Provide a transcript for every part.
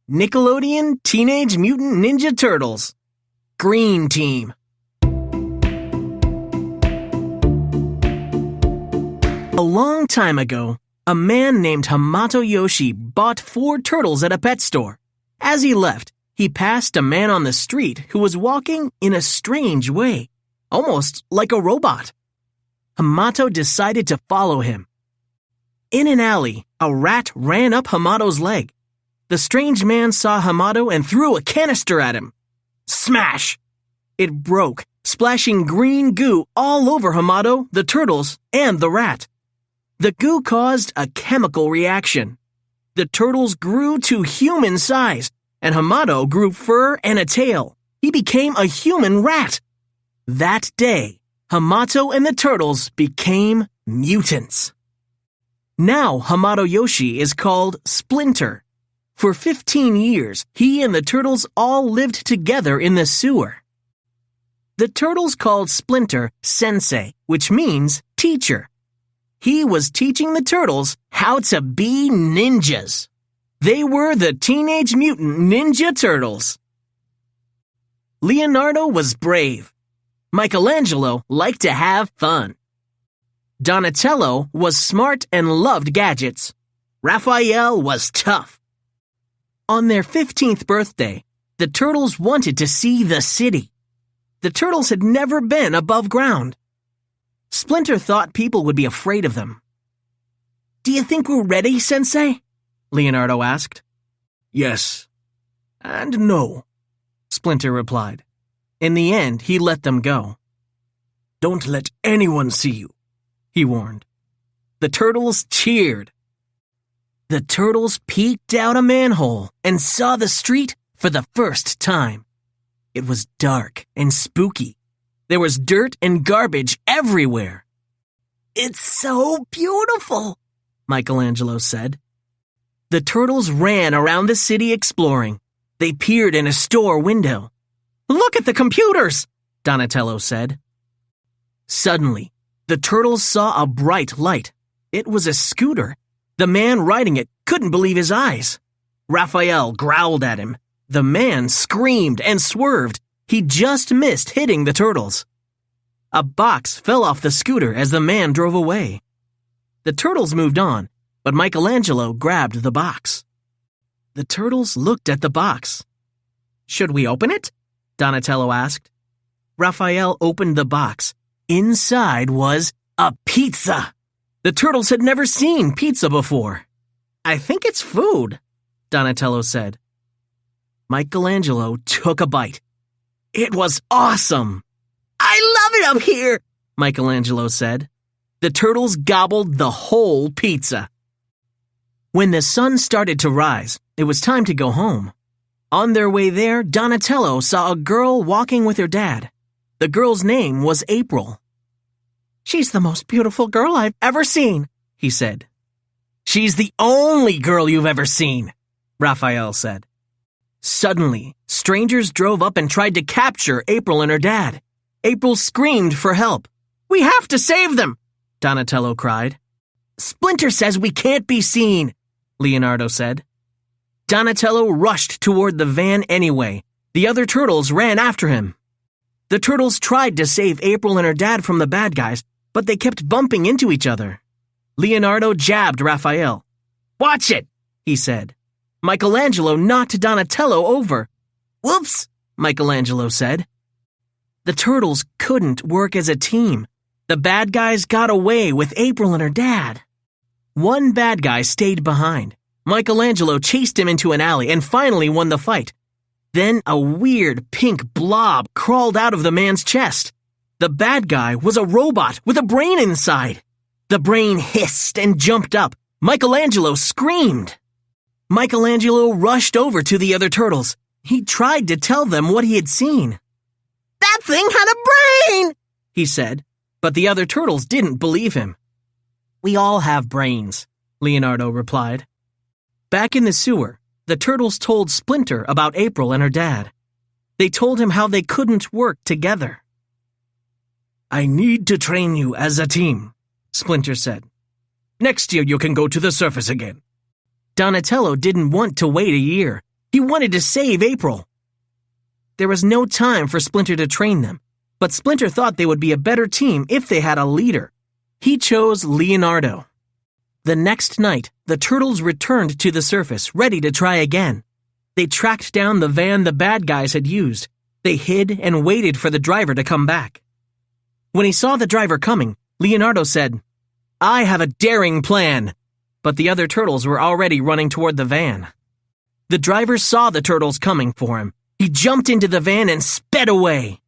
Nickelodeon Teenage Mutant Ninja Turtles. Green Team. A long time ago, a man named Hamato Yoshi bought 4 turtles at a pet store. As he left, he passed a man on the street who was walking in a strange way, almost like a robot. Hamato decided to follow him. In an alley, a rat ran up Hamato's leg. The strange man saw Hamato and threw a canister at him. Smash! It broke, splashing green goo all over Hamato, the turtles, and the rat. The goo caused a chemical reaction. The turtles grew to human size, and Hamato grew fur and a tail. He became a human rat. That day, Hamato and the turtles became mutants. Now Hamato Yoshi is called Splinter. For 15 years, he and the turtles all lived together in the sewer. The turtles called Splinter Sensei, which means teacher. He was teaching the turtles how to be ninjas. They were the Teenage Mutant Ninja Turtles. Leonardo was brave. Michelangelo liked to have fun. Donatello was smart and loved gadgets. Raphael was tough. On their 15th birthday, the turtles wanted to see the city. The turtles had never been above ground. Splinter thought people would be afraid of them. "Do you think we're ready, Sensei?" Leonardo asked. "Yes. And no," Splinter replied. In the end, he let them go. "Don't let anyone see you," he warned. The turtles cheered. The turtles peeked out a manhole and saw the street for the first time. It was dark and spooky. There was dirt and garbage everywhere. "It's so beautiful," Michelangelo said. The turtles ran around the city exploring. They peered in a store window. "Look at the computers," Donatello said. Suddenly, the turtles saw a bright light. It was a scooter. The man riding it couldn't believe his eyes. Raphael growled at him. The man screamed and swerved. He just missed hitting the turtles. A box fell off the scooter as the man drove away. The turtles moved on, but Michelangelo grabbed the box. The turtles looked at the box. "Should we open it?" Donatello asked. Raphael opened the box. Inside was a pizza. The turtles had never seen pizza before. "I think it's food," Donatello said. Michelangelo took a bite. It was awesome. "I love it up here," Michelangelo said. The turtles gobbled the whole pizza. When the sun started to rise, it was time to go home. On their way there, Donatello saw a girl walking with her dad. The girl's name was April. "She's the most beautiful girl I've ever seen," he said. "She's the only girl you've ever seen," Raphael said. Suddenly, strangers drove up and tried to capture April and her dad. April screamed for help. "We have to save them," Donatello cried. "Splinter says we can't be seen," Leonardo said. Donatello rushed toward the van anyway. The other turtles ran after him. The turtles tried to save April and her dad from the bad guys, but they kept bumping into each other. Leonardo jabbed Raphael. "Watch it," he said. Michelangelo knocked Donatello over. "Whoops," Michelangelo said. The turtles couldn't work as a team. The bad guys got away with April and her dad. One bad guy stayed behind. Michelangelo chased him into an alley and finally won the fight. Then a weird pink blob crawled out of the man's chest. The bad guy was a robot with a brain inside. The brain hissed and jumped up. Michelangelo screamed. Michelangelo rushed over to the other turtles. He tried to tell them what he had seen. "That thing had a brain," he said, but the other turtles didn't believe him. "We all have brains," Leonardo replied. Back in the sewer, the turtles told Splinter about April and her dad. They told him how they couldn't work together. "I need to train you as a team," Splinter said. "Next year you can go to the surface again." Donatello didn't want to wait a year. He wanted to save April. There was no time for Splinter to train them, but Splinter thought they would be a better team if they had a leader. He chose Leonardo. The next night, the turtles returned to the surface, ready to try again. They tracked down the van the bad guys had used. They hid and waited for the driver to come back. When he saw the driver coming, Leonardo said, "I have a daring plan." But the other turtles were already running toward the van. The driver saw the turtles coming for him. He jumped into the van and sped away.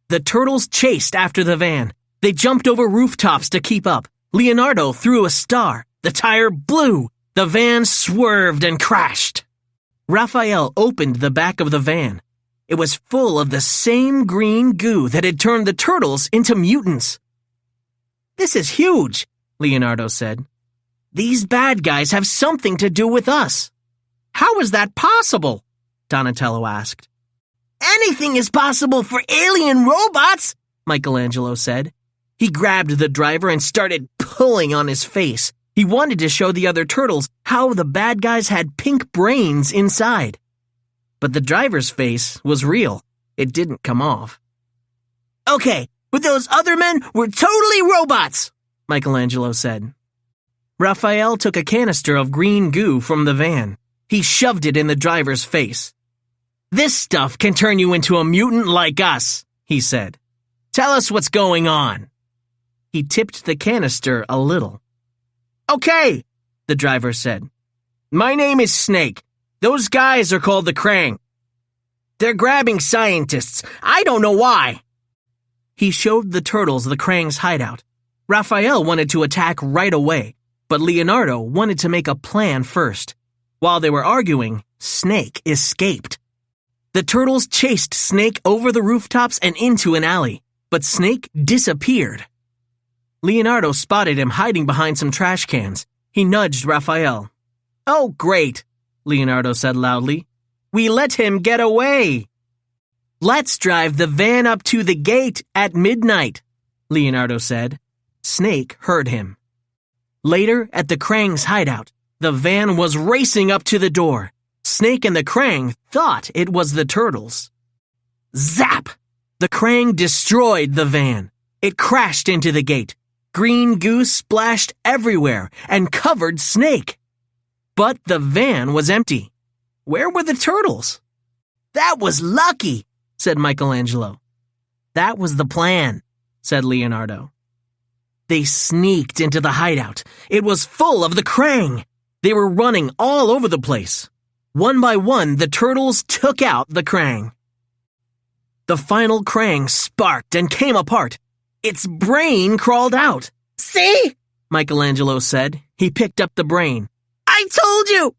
The turtles chased after the van. They jumped over rooftops to keep up. Leonardo threw a star. The tire blew. The van swerved and crashed. Raphael opened the back of the van. It was full of the same green goo that had turned the turtles into mutants. "This is huge," Leonardo said. "These bad guys have something to do with us." "How is that possible?" Donatello asked. "Anything is possible for alien robots," Michelangelo said. He grabbed the driver and started pulling on his face. He wanted to show the other turtles how the bad guys had pink brains inside. But the driver's face was real. It didn't come off. "Okay, but those other men were totally robots," Michelangelo said. Raphael took a canister of green goo from the van. He shoved it in the driver's face. "This stuff can turn you into a mutant like us," he said. "Tell us what's going on." He tipped the canister a little. "Okay," the driver said. "My name is Snake. Those guys are called the Kraang. They're grabbing scientists. I don't know why." He showed the turtles the Kraang's hideout. Raphael wanted to attack right away, but Leonardo wanted to make a plan first. While they were arguing, Snake escaped. The turtles chased Snake over the rooftops and into an alley, but Snake disappeared. Leonardo spotted him hiding behind some trash cans. He nudged Raphael. "Oh, great," Leonardo said loudly. "We let him get away." "Let's drive the van up to the gate at midnight," Leonardo said. Snake heard him. Later, at the Kraang's hideout, the van was racing up to the door. Snake and the Kraang thought it was the turtles. Zap! The Kraang destroyed the van. It crashed into the gate. Green goo splashed everywhere and covered Snake. But the van was empty. Where were the turtles? "That was lucky," said Michelangelo. "That was the plan," said Leonardo. They sneaked into the hideout. It was full of the Kraang. They were running all over the place. One by one, the turtles took out the Kraang. The final Kraang sparked and came apart. Its brain crawled out. "See?" Michelangelo said. He picked up the brain. "I told you!"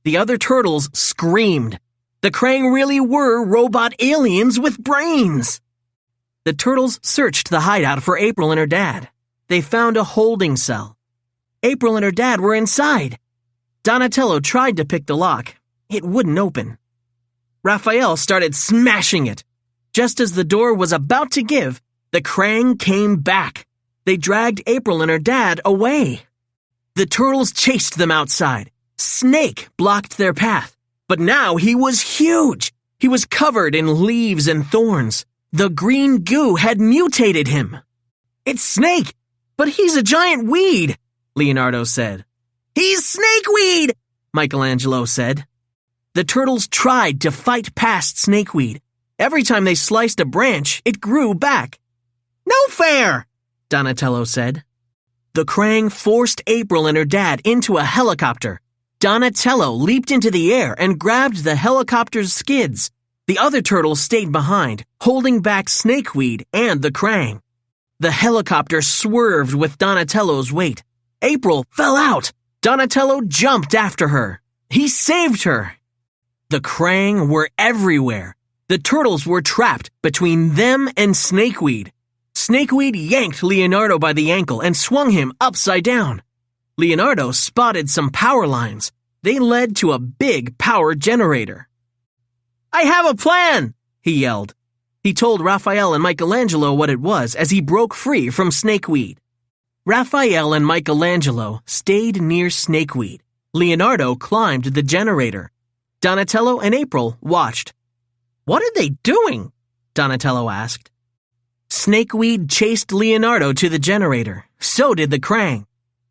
The other turtles screamed. The Kraang really were robot aliens with brains. The turtles searched the hideout for April and her dad. They found a holding cell. April and her dad were inside. Donatello tried to pick the lock. It wouldn't open. Raphael started smashing it. Just as the door was about to give, the Kraang came back. They dragged April and her dad away. The turtles chased them outside. Snake blocked their path, but now he was huge. He was covered in leaves and thorns. The green goo had mutated him. "It's Snake, but he's a giant weed," Leonardo said. "He's snakeweed," Michelangelo said. The turtles tried to fight past snakeweed. Every time they sliced a branch, it grew back. "No fair," Donatello said. The Kraang forced April and her dad into a helicopter. Donatello leaped into the air and grabbed the helicopter's skids. The other turtles stayed behind, holding back snakeweed and the Kraang. The helicopter swerved with Donatello's weight. April fell out. Donatello jumped after her. He saved her. The Kraang were everywhere. The turtles were trapped between them and snakeweed. Snakeweed yanked Leonardo by the ankle and swung him upside down. Leonardo spotted some power lines. They led to a big power generator. "I have a plan!" he yelled. He told Raphael and Michelangelo what it was as he broke free from snakeweed. Raphael and Michelangelo stayed near snakeweed. Leonardo climbed the generator. Donatello and April watched. "What are they doing?" Donatello asked. Snakeweed chased Leonardo to the generator. So did the Kraang.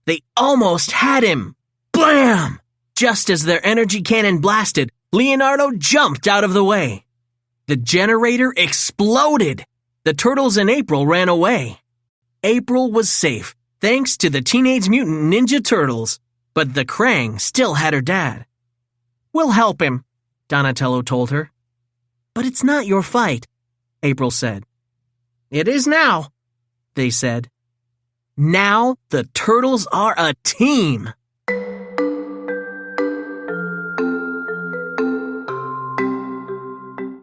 They almost had him. Blam! Just as their energy cannon blasted, Leonardo jumped out of the way. The generator exploded. The turtles and April ran away. April was safe, thanks to the Teenage Mutant Ninja Turtles, but the Kraang still had her dad. "We'll help him," Donatello told her. "But it's not your fight," April said. "It is now," they said. Now the turtles are a team.